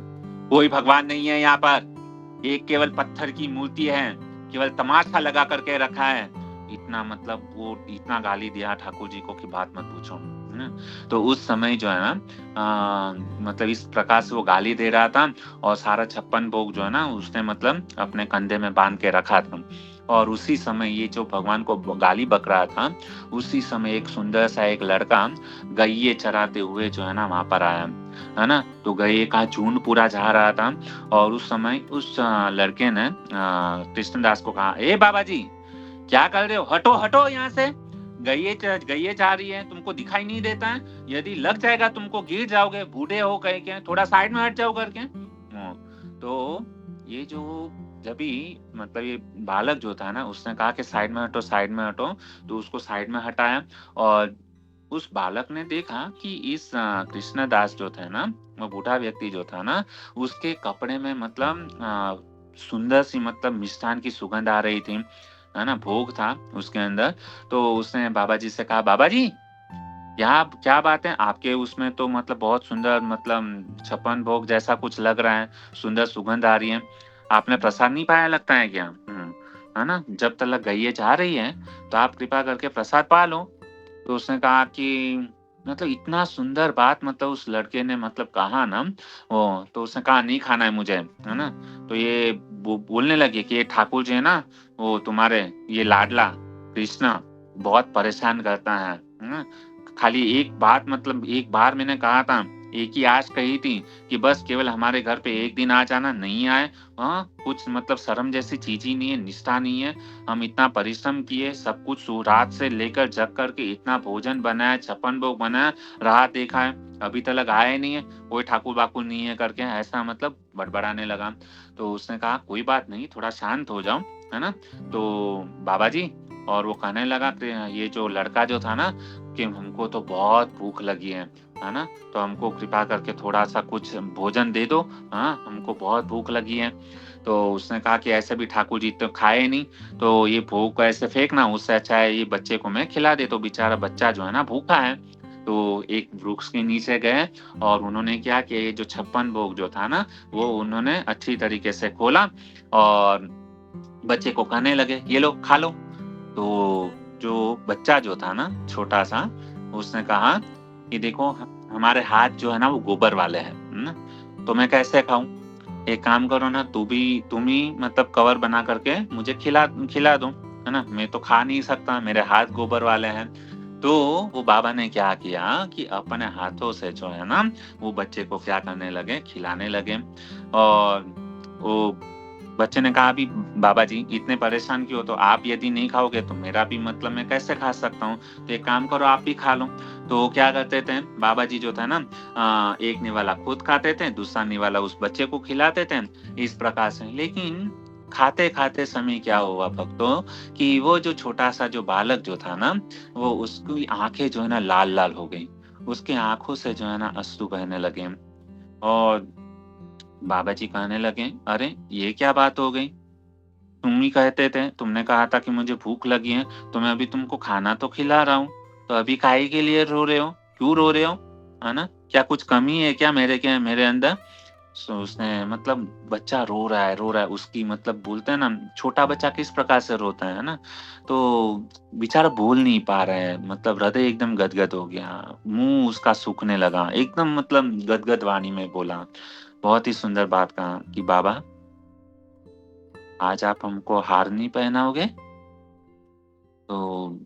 कोई भगवान नहीं है यहाँ पर, एक केवल पत्थर की मूर्ति है, केवल तमाशा लगा करके रखा है। इतना मतलब वो इतना गाली दिया ठाकुर जी को कि बात मत पूछो, है ना। तो उस समय जो है ना मतलब इस प्रकार से वो गाली दे रहा था और सारा 56 भोग जो है ना उसने मतलब अपने कंधे में बांध के रखा था। और उसी समय ये जो भगवान को गाली बक रहा था, उसी समय एक सुंदर सा एक लड़का गैये चराते हुए जो है ना वहां पर आया, है ना। तो गैये का झुंड पूरा जा रहा था और उस समय उस लड़के ने कृष्णदास को कहा, ए बाबा जी क्या कर रहे हो, हटो हटो यहाँ से, गैये जा रही है, तुमको दिखाई नहीं देता है, यदि लग जाएगा तुमको गिर जाओगे, बूढ़े हो गए क्या, थोड़ा साइड में हट जाओ करके। तो ये जो जब भी मतलब ये बालक जो था ना, उसने कहा कि साइड में हटो, साइड में हटो, तो उसको साइड में हटाया। और उस बालक ने देखा कि इस कृष्णदास जो थे ना, वो बूढ़ा व्यक्ति जो था ना, उसके कपड़े में मतलब सुंदर सी मतलब मिष्ठान की सुगंध आ रही थी, है ना, भोग था उसके अंदर। तो उसने बाबा जी से कहा, बाबा जी क्या क्या बात है, आपके उसमें तो मतलब बहुत सुंदर मतलब 56 भोग जैसा कुछ लग रहा है, सुंदर सुगंध आ रही है, आपने प्रसाद नहीं पाया लगता है क्या। है ना, जब तक गैये जा रही है तो आप कृपा करके प्रसाद पा लो। तो उसने कहा कि मतलब इतना सुंदर बात मतलब उस लड़के ने मतलब कहा ना वो, तो उसने कहा नहीं खाना है मुझे, है ना। तो ये बोलने लगे कि ये ठाकुर जी है ना, वो तुम्हारे ये लाडला कृष्णा बहुत परेशान करता है ना। खाली एक बात मतलब एक बार मैंने कहा था, एक ही आश कही थी कि बस केवल हमारे घर पे एक दिन आ जाना, नहीं आए, कुछ मतलब शर्म जैसी चीज ही नहीं है, निष्ठा नहीं है। हम इतना परिश्रम किए, सब कुछ रात से लेकर जग करके इतना भोजन बनाया, 56 भोग बनाया, रात देखा है, अभी तक आए नहीं है, कोई ठाकुर बाकुर नहीं है करके ऐसा मतलब बड़बड़ाने लगा। तो उसने कहा कोई बात नहीं, थोड़ा शांत हो जाओ, है ना। तो बाबा जी, और वो कहने लगा कि ये जो लड़का जो था ना, कि हमको तो बहुत भूख लगी है ना, तो हमको कृपा करके थोड़ा सा कुछ भोजन दे दो, हाँ हमको बहुत भूख लगी है। तो उसने कहा कि ऐसे भी ठाकुर जी तो खाए नहीं, तो ये भोग को ऐसे फेंकना, उससे अच्छा है ये बच्चे को मैं खिला दे, तो बेचारा बच्चा जो है ना भूखा है। तो एक वृक्ष के नीचे गए और उन्होंने क्या किया, ये जो 56 भोग जो था ना, वो उन्होंने अच्छी तरीके से खोला और बच्चे को कहने लगे ये लो खा लो। तो जो बच्चा जो था ना छोटा सा, उसने कहा कि देखो हमारे हाथ जो है ना वो गोबर वाले हैं, है ना, तो मैं कैसे खाऊं। एक काम करो ना, तुम ही मतलब कवर बना करके मुझे खिला खिला दो, है ना? मैं तो खा नहीं सकता, मेरे हाथ गोबर वाले हैं। तो वो बाबा ने क्या किया कि अपने हाथों से जो है ना, वो बच्चे को क्या करने लगे, खिलाने लगे। और वो बच्चे ने कहा, अभी बाबा जी इतने परेशान क्यों हो? तो आप यदि नहीं खाओगे तो मेरा भी मतलब मैं कैसे खा सकता हूँ? तो एक काम करो, आप भी खा लो। तो वो क्या करते थे, बाबा जी जो था ना, एक निवाला खुद खाते थे, दूसरा निवाला उस बच्चे को खिलाते थे, इस प्रकार से। लेकिन खाते-खाते समय क्या हुआ भक्तों, कि वो जो छोटा-सा जो बालक जो था ना, वो उसकी आँखें जो है ना लाल-लाल हो गई। उसकी आँखों से जो है ना अश्रु बहने लगे। और बाबा जी कहने लगे, "अरे! ये क्या बात हो गई? तुम ही कहते थे, तुमने कहा था कि मुझे भूख लगी है, तो मैं अभी तुमको खाना तो खिला रहा हूँ, तो अभी काहे के लिए रो रहे हो? क्यों रो रहे हो? है ना? क्या कुछ कमी है क्या मेरे अंदर?" सो उसने मतलब बच्चा रो रहा है, उसकी मतलब बोलते हैं ना, छोटा बच्चा किस प्रकार से रोता है ना? तो बेचारा बोल नहीं पा रहा है, मतलब हृदय एकदम गदगद हो गया, मुँह उसका सूखने लगा, एकदम मतलब गदगद वाणी में बोला। बहुत ही सुंदर बात कहा कि बाबा, आज आप हमको हार नहीं पहनाओगे? तो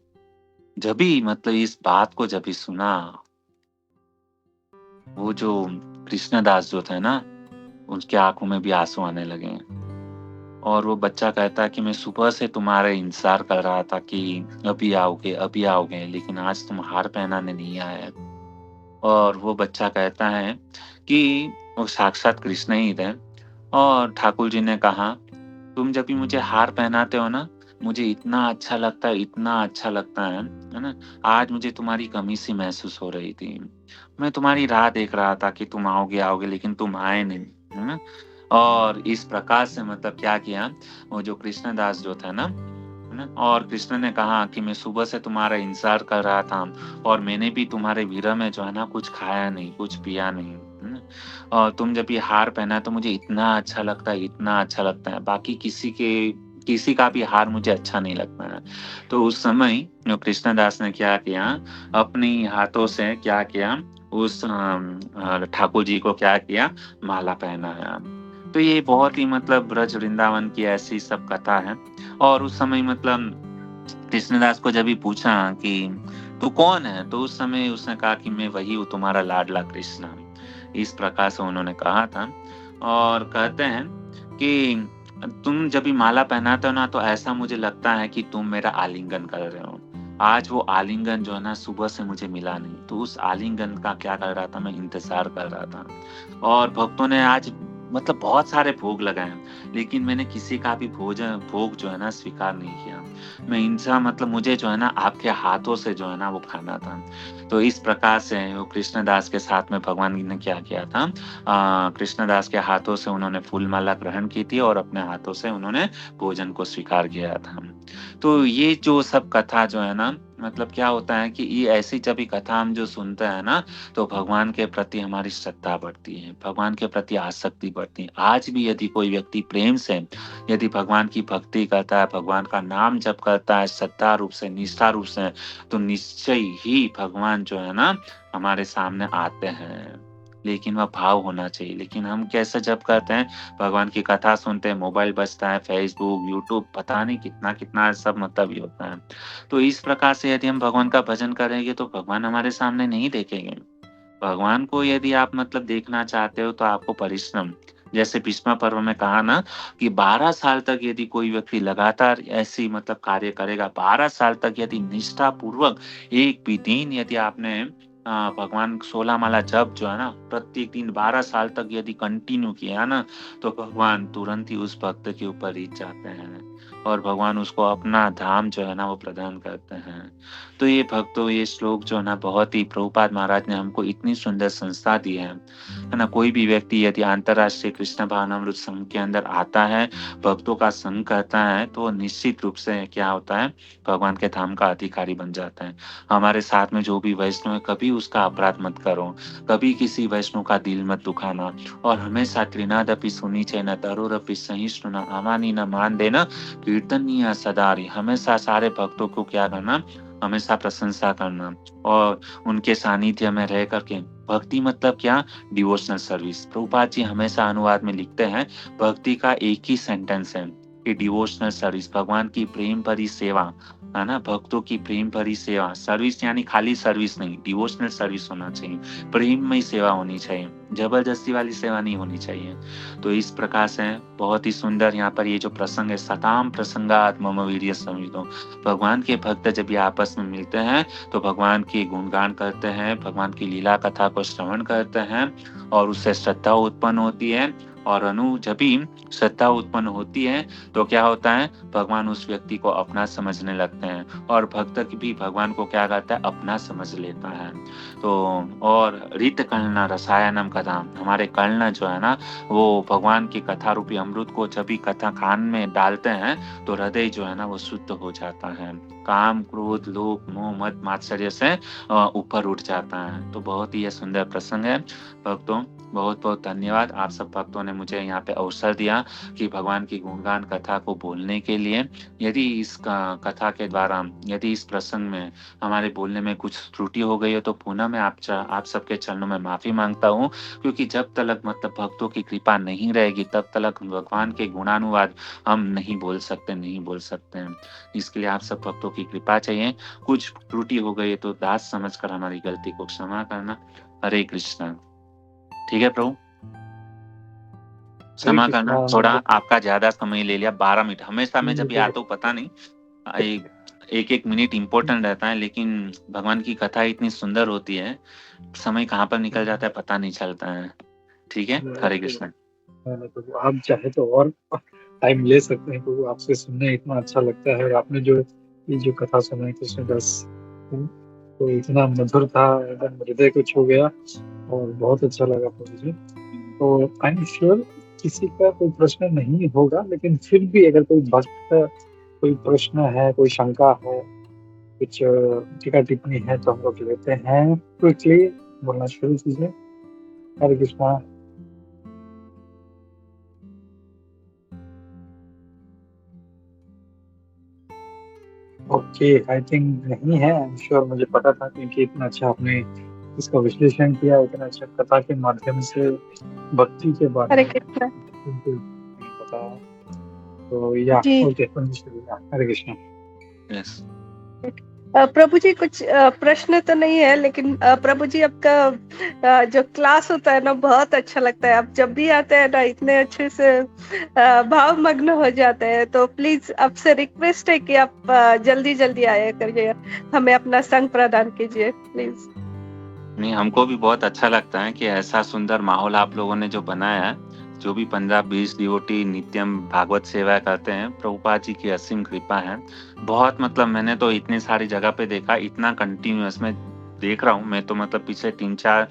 जभी मतलब इस बात को जभी सुना, वो जो कृष्णदास जो थे ना, उसकी आँखों में भी आँसू आने लगे। और वो बच्चा कहता है कि मैं सुबह से तुम्हारा इंतज़ार कर रहा था कि अभी आओगे, लेकिन आज तुम हार पहनाने नहीं आए। और वो बच्चा कहता है कि वो साक्षात कृष्ण ही थे। और ठाकुर जी ने कहा, तुम जब भी मुझे हार पहनाते हो ना, मुझे इतना अच्छा लगता है, इतना अच्छा लगता है ना? आज मुझे तुम्हारी कमी सी महसूस हो रही थी। मैं तुम्हारी राह देख रहा था कि तुम आओगे लेकिन तुम आए नहीं, है ना? और इस प्रकार से मतलब क्या किया, वो जो कृष्णदास जो थे ना, है ना? और कृष्ण ने कहा कि मैं सुबह से तुम्हारा इंतज़ार कर रहा था, और मैंने भी तुम्हारे विरह में जो है ना कुछ खाया नहीं, कुछ पिया नहीं, है ना? और तुम जब ये हार पहना तो मुझे इतना अच्छा लगता है, इतना अच्छा लगता है। बाकी किसी का भी हार मुझे अच्छा नहीं लगता है। तो उस समय जो कृष्णदास ने क्या किया, अपनी हाथों से क्या किया, उस ठाकुर जी को क्या किया, माला पहनाया। तो ये बहुत ही मतलब ब्रज वृंदावन की ऐसी सब कथा है। और उस समय मतलब कृष्णदास को जब भी पूछा कि तू कौन है? तो उस समय उसने कहा कि मैं वही हूँ, तुम्हारा लाडला कृष्ण। इस प्रकार से उन्होंने कहा था। और कहते हैं कि तुम जब भी माला पहनाते हो ना, तो ऐसा मुझे लगता है कि तुम मेरा आलिंगन कर रहे हो। आज वो आलिंगन जो है ना सुबह से मुझे मिला नहीं, तो उस आलिंगन का क्या कर रहा था, मैं इंतज़ार कर रहा था। और भक्तों ने आज मतलब बहुत सारे भोग लगाए, लेकिन मैंने किसी का भी भोग जो है ना स्वीकार नहीं किया। मैं इंसान मतलब मुझे जो है ना आपके हाथों से जो है ना वो खाना था। तो इस प्रकार से वो कृष्णदास के साथ में भगवान ने क्या किया था, कृष्णदास के हाथों से उन्होंने फूल माला ग्रहण की थी, और अपने हाथों से उन्होंने भोजन को स्वीकार किया था। तो ये जो सब कथा जो है ना, मतलब क्या होता है कि ये ऐसी जब भी कथा हम जो सुनते हैं ना, तो भगवान के प्रति हमारी श्रद्धा बढ़ती है, भगवान के प्रति आसक्ति बढ़ती है। आज भी यदि कोई व्यक्ति प्रेम से यदि भगवान की भक्ति करता है, भगवान का नाम जप करता है श्रद्धा रूप से, निष्ठा रूप से, तो निश्चय ही भगवान जो है ना हमारे सामने आते हैं। लेकिन वह भाव होना चाहिए। लेकिन हम कैसे जप करते हैं, भगवान की कथा सुनते हैं, मोबाइल बजता है, फेसबुक, यूट्यूब, पता नहीं कितना-कितना सब मतलब ही होता है। तो इस प्रकार से यदि हम भगवान का भजन करेंगे, तो भगवान हमारे सामने नहीं देखेंगे। भगवान को यदि आप मतलब देखना चाहते हो, तो आपको परिश्रम, जैसे भीष्म पर्व में कहा ना कि 12 साल तक यदि कोई व्यक्ति लगातार ऐसी मतलब कार्य करेगा, 12 साल तक यदि निष्ठापूर्वक एक भी दिन यदि आपने भगवान 16 माला जप जो है ना, प्रत्येक दिन 12 साल तक यदि कंटिन्यू किया ना, तो भगवान तुरंत ही उस भक्त के ऊपर रीझ जाते हैं, और भगवान उसको अपना धाम जो है ना वो प्रदान करते हैं। तो ये भक्तों, ये श्लोक जो है ना बहुत ही प्रभुपाद महाराज ने हमको इतनी सुंदर संस्था दी है ना? कोई भी व्यक्ति यदि अंतर्राष्ट्रीय कृष्ण भावनामृत संघ के अंदर आता है, भक्तों का संग करता है, तो निश्चित रूप से क्या होता है, भगवान के धाम का अधिकारी बन जाता है। हमारे साथ में जो भी वैष्णव है, कभी उसका अपराध मत करो, कभी किसी वैष्णव का दिल मत दुखाना, और हमेशा त्रिनादपि सुनीचे न तरोरपि सहिष्णु न अमानी न मान देना कीर्तनीय सदारी। हमेशा सारे भक्तों को क्या करना, हमेशा प्रशंसा करना, और उनके सानिध्य में रह करके भक्ति मतलब क्या? Devotional service. प्रभुपाद जी हमेशा अनुवाद में लिखते हैं, भक्ति का एक ही सेंटेंस है कि डिवोशनल सर्विस, भगवान की प्रेम भरी सेवा, है ना? भक्तों की प्रेम भरी सेवा। सर्विस यानी खाली सर्विस नहीं, डिवोशनल सर्विस होना चाहिए, प्रेममय सेवा होनी चाहिए, जबरदस्ती वाली सेवा नहीं होनी चाहिए। तो इस प्रकार से बहुत ही सुंदर यहाँ पर ये जो प्रसंग है, सताम प्रसंगात मम वीर्य संविदो। भगवान के भक्त जब ये आपस में मिलते हैं तो भगवान की गुणगान करते हैं, भगवान की लीला कथा को श्रवण करते हैं और उससे श्रद्धा उत्पन्न होती है। और जब भी श्रद्धा उत्पन्न होती है तो क्या होता है? भगवान उस व्यक्ति को अपना समझने लगते हैं और भक्त भी भगवान को क्या करता है? अपना समझ लेता है। तो और रीत कर्ण रसायनम कथा, हमारे कर्ण जो है ना, वो भगवान की कथा रूपी अमृत को जब भी कथा कान में डालते हैं तो हृदय जो है ना वो शुद्ध हो जाता है, काम क्रोध लोभ मोह मद मात्सर्य से ऊपर उठ जाता है। तो बहुत ही यह सुंदर प्रसंग है। भक्तों बहुत बहुत धन्यवाद, आप सब भक्तों ने मुझे यहाँ पे अवसर दिया कि भगवान की गुणगान कथा को बोलने के लिए। यदि इस कथा के द्वारा, यदि इस प्रसंग में हमारे बोलने में कुछ त्रुटि हो गई हो तो पुनः मैं आप सबके चरणों में माफी मांगता हूँ, क्योंकि जब तक मतलब भक्तों की कृपा नहीं रहेगी तब तक भगवान के गुणानुवाद हम नहीं बोल सकते हैं। इसके लिए आप सब भक्तों की कृपा चाहिए। कुछ त्रुटि हो गई है तो दास समझकर हमारी गलती को क्षमा करना। हरे कृष्णा। ठीक है प्रभु, हरे क्षमा कृष्णा। करना, थोड़ा आपका ज्यादा समय ले लिया, 12 मिनट। हमेशा मैं जब आता हूँ पता नहीं, एक एक मिनट इम्पोर्टेंट रहता है, लेकिन भगवान की कथा इतनी सुंदर होती है, समय कहाँ पर निकल जाता है पता नहीं चलता है। ठीक है, हरे कृष्ण। तो आप चाहे तो और टाइम ले सकते हैं, तो आपसे सुनने इतना अच्छा लगता है। और आपने जो ये जो कथा सुनाई कृष्णदास, तो इतना मधुर था, एकदम हृदय को छू गया और बहुत अच्छा लगा मुझे। तो आई एम श्योर किसी का कोई प्रश्न नहीं होगा, लेकिन फिर भी अगर कोई भक्त का कोई प्रश्न है, कोई शंका है, कुछ टीका टिप्पणी है तो हम लोग लेते हैं। क्विकली बोलना शुरू कीजिए। हरे कृष्णा। ओके, आई थिंक नहीं है। आई एम श्योर, मुझे पता था क्योंकि इतना अच्छा आपने इसका विश्लेषण किया, इतना अच्छा कथा के माध्यम से भक्ति के बारे हरे में कृष्णा बताया। तो या जी। ओके, हरे कृष्णा। यस, प्रभु जी कुछ प्रश्न तो नहीं है, लेकिन प्रभु जी आपका जो क्लास होता है ना बहुत अच्छा लगता है। आप जब भी आते हैं ना इतने अच्छे से भाव मग्न हो जाते हैं। तो प्लीज आपसे रिक्वेस्ट है कि आप जल्दी जल्दी आया करिए, हमें अपना संग प्रदान कीजिए प्लीज। नहीं, हमको भी बहुत अच्छा लगता है कि ऐसा सुंदर माहौल आप लोगों ने जो बनाया है। जो भी 15-20 डिवोटी नित्यम भागवत सेवा करते हैं, प्रभुपाद जी की असीम कृपा है। बहुत मतलब मैंने तो इतनी सारी जगह पे देखा, इतना कंटिन्यूअस में देख रहा हूँ मैं तो, मतलब पिछले 3-4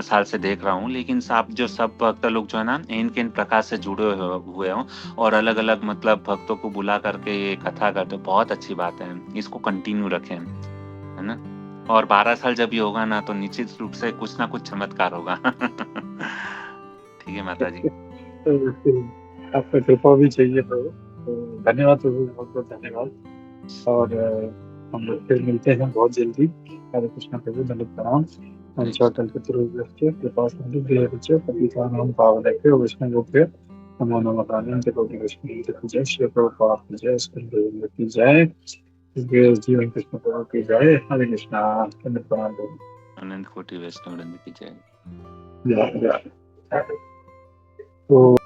साल से देख रहा हूँ। लेकिन सब जो सब भक्त लोग जो है ना इनके प्रकार से जुड़े हुए हो और अलग अलग मतलब भक्तों को बुला करके ये कथा करते हो, बहुत अच्छी बात है। इसको कंटिन्यू रखें, है ना। और 12 साल जब ये होगा ना तो निश्चित रूप से कुछ ना कुछ चमत्कार होगा। ठीक है माता जी। तो फिर आपका कृपा भी चाहिए तो धन्यवाद प्रभु, बहुत बहुत धन्यवाद। और हम लोग फिर मिलते हैं बहुत जल्दी। हरे कृष्णा प्रभु, धन्यवाद प्रणाम। हम चौटल के तिरुवृत्य कृपा सिंधु प्रिय पतितानां पावनेभ्यो वैष्णवेभ्यो नमो नमः। अनंत कोटि वैष्णव की जय, श्री प्रभुपाद की जय, स्कंद की जय, जीवन कृष्ण प्रभु की जय। हरे कृष्णा। धन्यवाद प्रणाम प्रभु। अनंत कोटि वैष्णव वृंद की जय। तो